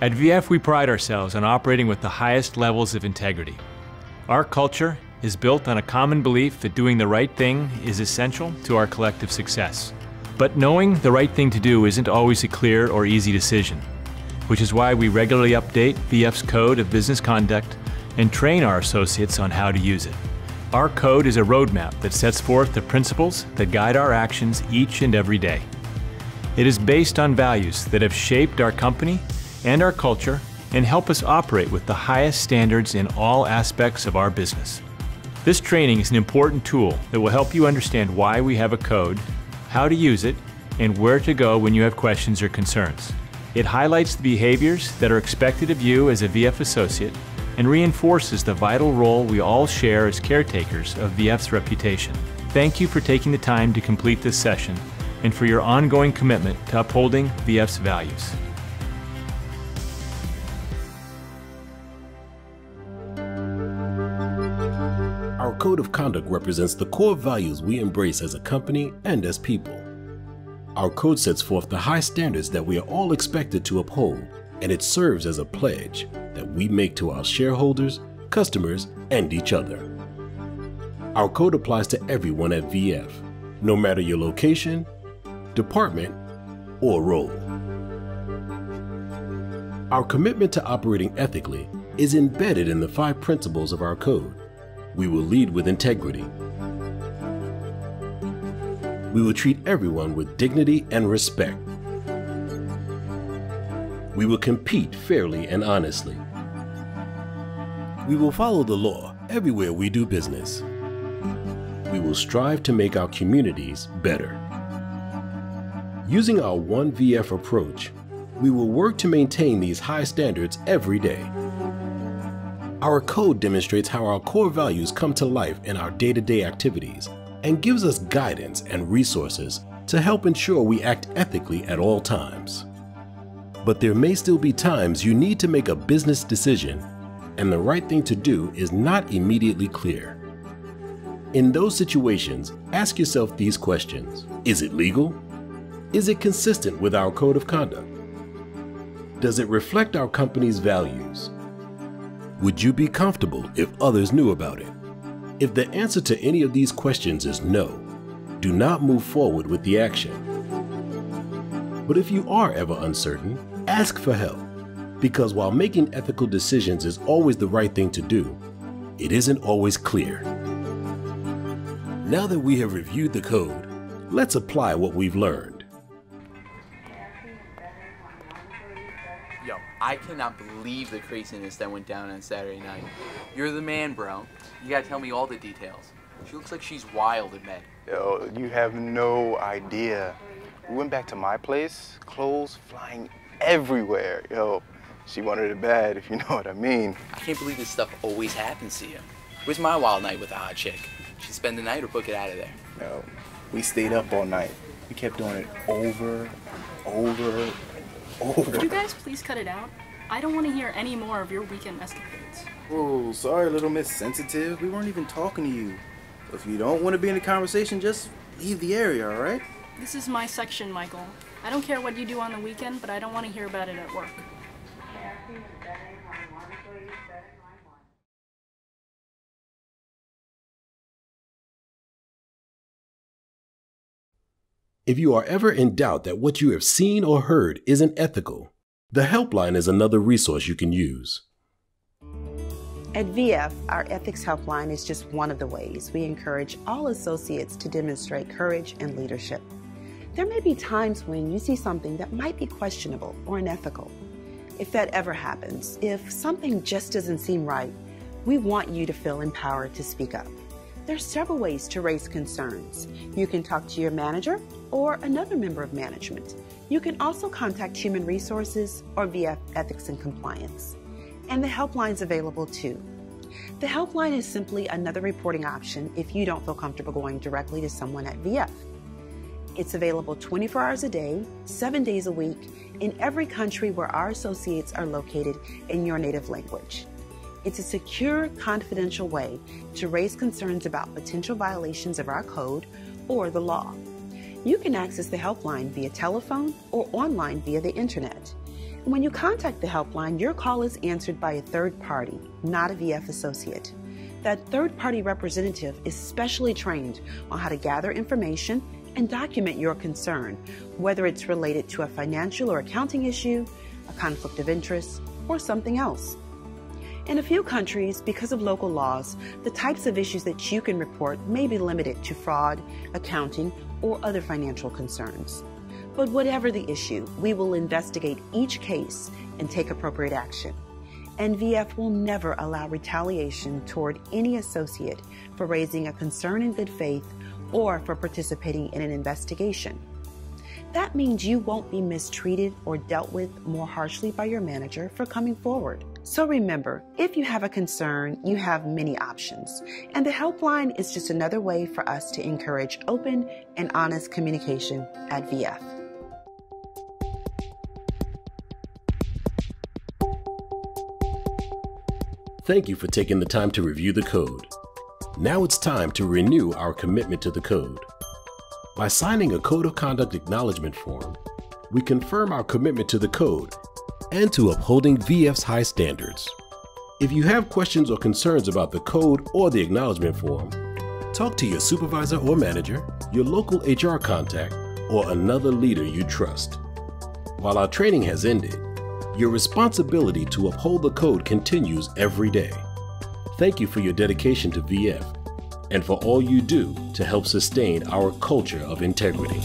At VF, we pride ourselves on operating with the highest levels of integrity. Our culture is built on a common belief that doing the right thing is essential to our collective success. But knowing the right thing to do isn't always a clear or easy decision, which is why we regularly update VF's Code of Business Conduct and train our associates on how to use it. Our code is a roadmap that sets forth the principles that guide our actions each and every day. It is based on values that have shaped our company and our culture and help us operate with the highest standards in all aspects of our business. This training is an important tool that will help you understand why we have a code, how to use it, and where to go when you have questions or concerns. It highlights the behaviors that are expected of you as a VF associate and reinforces the vital role we all share as caretakers of VF's reputation. Thank you for taking the time to complete this session and for your ongoing commitment to upholding VF's values. Our code of conduct represents the core values we embrace as a company and as people. Our code sets forth the high standards that we are all expected to uphold, and it serves as a pledge that we make to our shareholders, customers, and each other. Our code applies to everyone at VF, no matter your location, department, or role. Our commitment to operating ethically is embedded in the 5 principles of our code. We will lead with integrity. We will treat everyone with dignity and respect. We will compete fairly and honestly. We will follow the law everywhere we do business. We will strive to make our communities better. Using our One VF approach, we will work to maintain these high standards every day. Our code demonstrates how our core values come to life in our day-to-day activities and gives us guidance and resources to help ensure we act ethically at all times. But there may still be times you need to make a business decision and the right thing to do is not immediately clear. In those situations, ask yourself these questions. Is it legal? Is it consistent with our code of conduct? Does it reflect our company's values? Would you be comfortable if others knew about it? If the answer to any of these questions is no, do not move forward with the action. But if you are ever uncertain, ask for help, because while making ethical decisions is always the right thing to do, it isn't always clear. Now that we have reviewed the code, let's apply what we've learned. Yo, I cannot believe the craziness that went down on Saturday night. You're the man, bro. You gotta tell me all the details. She looks like she's wild at Med. Yo, you have no idea. We went back to my place, clothes flying everywhere. Yo, she wanted it bad, if you know what I mean. I can't believe this stuff always happens to you. Where's my wild night with a hot chick? Should spend the night or book it out of there? Yo, we stayed up all night. We kept doing it over, over, over. Could you guys please cut it out? I don't want to hear any more of your weekend escapades. Oh, sorry, little Miss Sensitive. We weren't even talking to you. If you don't want to be in the conversation, just leave the area, all right? This is my section, Michael. I don't care what you do on the weekend, but I don't want to hear about it at work. If you are ever in doubt that what you have seen or heard isn't ethical, the helpline is another resource you can use. At VF, our ethics helpline is just one of the ways we encourage all associates to demonstrate courage and leadership. There may be times when you see something that might be questionable or unethical. If that ever happens, if something just doesn't seem right, we want you to feel empowered to speak up. There are several ways to raise concerns. You can talk to your manager or another member of management. You can also contact Human Resources or VF Ethics and Compliance. And the helpline's available too. The helpline is simply another reporting option if you don't feel comfortable going directly to someone at VF. It's available 24 hours a day, 7 days a week, in every country where our associates are located in your native language. It's a secure, confidential way to raise concerns about potential violations of our code or the law. You can access the helpline via telephone or online via the internet. When you contact the helpline, your call is answered by a third party, not a VF associate. That third-party representative is specially trained on how to gather information and document your concern, whether it's related to a financial or accounting issue, a conflict of interest, or something else. In a few countries, because of local laws, the types of issues that you can report may be limited to fraud, accounting, or other financial concerns. But whatever the issue, we will investigate each case and take appropriate action. And VF will never allow retaliation toward any associate for raising a concern in good faith or for participating in an investigation. That means you won't be mistreated or dealt with more harshly by your manager for coming forward. So remember, if you have a concern, you have many options, and the helpline is just another way for us to encourage open and honest communication at VF. Thank you for taking the time to review the code. Now it's time to renew our commitment to the code. By signing a Code of Conduct Acknowledgement form, we confirm our commitment to the code and to upholding VF's high standards. If you have questions or concerns about the code or the acknowledgement form, talk to your supervisor or manager, your local HR contact, or another leader you trust. While our training has ended, your responsibility to uphold the code continues every day. Thank you for your dedication to VF and for all you do to help sustain our culture of integrity.